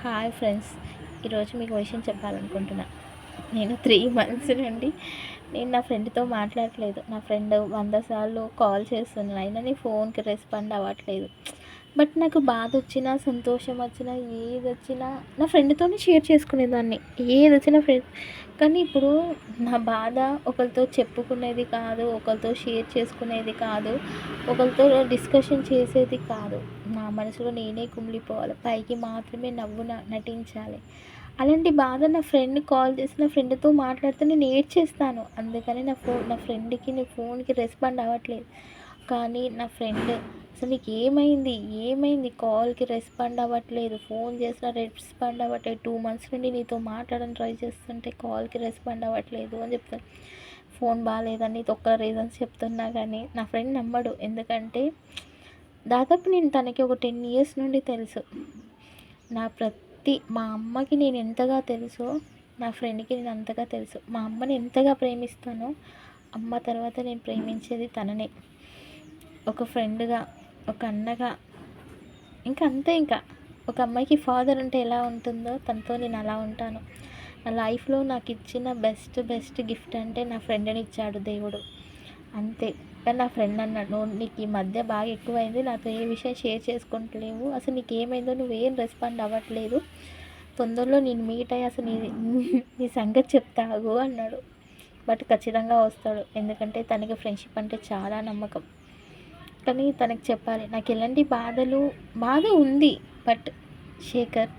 Hi friends, ఈరోజు మీకు విషయం చెప్పాలనుకుంటున్నా. నేను 3 మంత్స్ నుండి నా ఫ్రెండ్‌తో మాట్లాడట్లేదు. నా ఫ్రెండ్ 100 సార్లు కాల్ చేస్తున్నా, అయినా నీ ఫోన్‌కి రెస్పాండ్ అవ్వట్లేదు. బట్ నాకు బాధొచ్చినా, సంతోషం వచ్చినా, ఏదొచ్చినా నా ఫ్రెండ్‌తోనే షేర్ చేసుకునేదాన్ని. ఏదొచ్చినా కానీ ఇప్పుడు నా బాధ ఒకరితో చెప్పుకునేది కాదు, ఒకరితో షేర్ చేసుకునేది కాదు, ఒకరితో డిస్కషన్ చేసేది కాదు. నా మనసులో నేనే కుమిలిపోవాలి. పైకి మాత్రమే నటించాలి. అలాంటి బాధ నా ఫ్రెండ్ కాల్ చేసి నా ఫ్రెండ్‌తో మాట్లాడితే నేను ఏడ్చేస్తాను. అందుకని నా ఫ్రెండ్‌కి నీ ఫోన్‌కి రెస్పాండ్ అవ్వట్లేదు. కానీ నా ఫ్రెండ్ అసలు నీకేమైంది? ఏమైంది? కాల్‌కి రెస్పాండ్ అవ్వట్లేదు. ఫోన్ చేసినా రెస్పాండ్ అవ్వట్లేదు. 2 మంత్స్ నుండి నీతో మాట్లాడడానికి ట్రై చేస్తుంటే కాల్‌కి రెస్పాండ్ అవ్వట్లేదు అని చెప్తాను. ఫోన్ బాలేదని ఇది ఒక్క రీజన్స్ చెప్తున్నా కానీ నా ఫ్రెండ్ నమ్మడు. ఎందుకంటే దాదాపు నేను తనకి ఒక 10 ఇయర్స్ నుండి తెలుసు. మా అమ్మకి నేను ఎంతగా తెలుసో నా ఫ్రెండ్‌కి నేను అంతగా తెలుసు. మా అమ్మని ఎంతగా ప్రేమిస్తానో అమ్మ తర్వాత నేను ప్రేమించేది తననే. ఒక ఫ్రెండ్‌గా, ఒక అన్నగా, ఇంకా ఒక అమ్మాయికి ఫాదర్ ఉంటే ఎలా ఉంటుందో తనతో నేను అలా ఉంటాను. నా లైఫ్‌లో నాకు ఇచ్చిన బెస్ట్ గిఫ్ట్ అంటే నా ఫ్రెండ్‌ని ఇచ్చాడు దేవుడు. అంతే. కానీ నా ఫ్రెండ్ అన్నాడు, "నువ్వు నీకు ఈ మధ్య బాగా ఎక్కువైంది. నాతో ఏ విషయం షేర్ చేసుకుంటలేవు. అసలు నీకేమైందో నువ్వేం రెస్పాండ్ అవ్వట్లేదు. తొందరలో నేను మీట్ అయ్యి అసలు నీ సంగతి చెప్తా ఆగు" అన్నాడు. బట్ ఖచ్చితంగా వస్తాడు. ఎందుకంటే తనకి ఫ్రెండ్షిప్ అంటే చాలా నమ్మకం. కానీ తనకి చెప్పాలి. నాకు ఎలాంటి బాధ ఉంది. బట్ శేఖర్,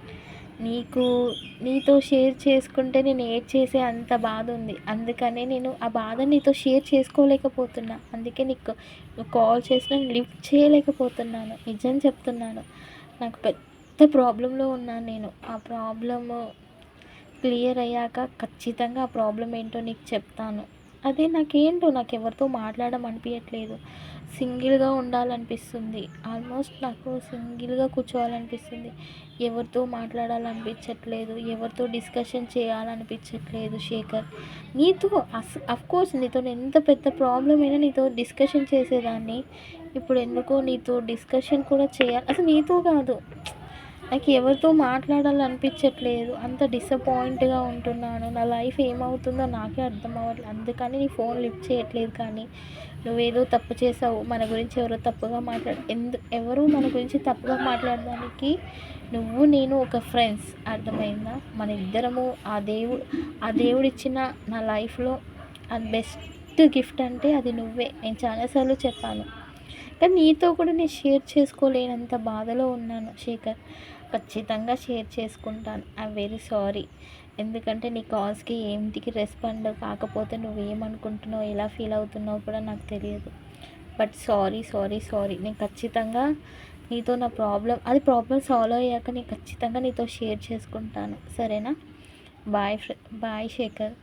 నీతో షేర్ చేసుకుంటే నేను ఏడ్చేసే అంత బాధ ఉంది. అందుకనే నేను ఆ బాధ నీతో షేర్ చేసుకోలేకపోతున్నా. అందుకే నువ్వు కాల్ చేసినా లిఫ్ట్ చేయలేకపోతున్నాను. నిజం చెప్తున్నాను. నాకు పెద్ద ప్రాబ్లంలో ఉన్నాను నేను. ఆ ప్రాబ్లము క్లియర్ అయ్యాక ఖచ్చితంగా ఆ ప్రాబ్లం ఏంటో నీకు చెప్తాను. అదే నాకు ఎవరితో మాట్లాడమనిపియట్లేదు. సింగిల్‌గా ఉండాలనిపిస్తుంది. ఆల్మోస్ట్ నాకు సింగిల్‌గా కూర్చోవాలనిపిస్తుంది. ఎవరితో మాట్లాడాలనిపించట్లేదు. ఎవరితో డిస్కషన్ చేయాలనిపించట్లేదు శేఖర్. నీతో అఫ్‌కోర్స్ నీతో ఎంత పెద్ద ప్రాబ్లమ్ అయినా నీతో డిస్కషన్ చేసేదాన్ని. ఇప్పుడు ఎందుకో నీతో డిస్కషన్ కూడా అసలు నీతో కాదు. నాకు ఎవరితో మాట్లాడాలనిపించట్లేదు. అంత డిసప్పాయింట్‌గా ఉంటున్నాను. నా లైఫ్ ఏమవుతుందో నాకే అర్థం అవ్వట్లేదు. అందుకని నీ ఫోన్ లిఫ్ట్ చేయట్లేదు. కానీ నువ్వేదో తప్పు చేసావు. మన గురించి ఎవరో తప్పుగా ఎవరు మన గురించి తప్పుగా మాట్లాడడానికి నేను ఒక ఫ్రెండ్స్. అర్థమైందా? మన ఇద్దరము ఆ దేవుడిచ్చిన నా లైఫ్‌లో బెస్ట్ గిఫ్ట్ అంటే అది నువ్వే. నేను చాలా సార్లు చెప్పాను. కానీ నీతో కూడా నేను షేర్ చేసుకోలేనంత బాధలో ఉన్నాను శేఖర్. ఖచ్చితంగా షేర్ చేసుకుంటాను. I'm very sorry. ఎందుకంటే నీ కాల్స్‌కి ఏంటికి రెస్పాండ్ కాకపోతే నువ్వేమనుకుంటున్నావు, ఎలా ఫీల్ అవుతున్నావో కూడా నాకు తెలియదు. But sorry. నేను ఖచ్చితంగా నీతో నా ప్రాబ్లం సాల్వ్ అయ్యాక నేను ఖచ్చితంగా నీతో షేర్ చేసుకుంటాను. సరేనా? బాయ్ శేఖర్.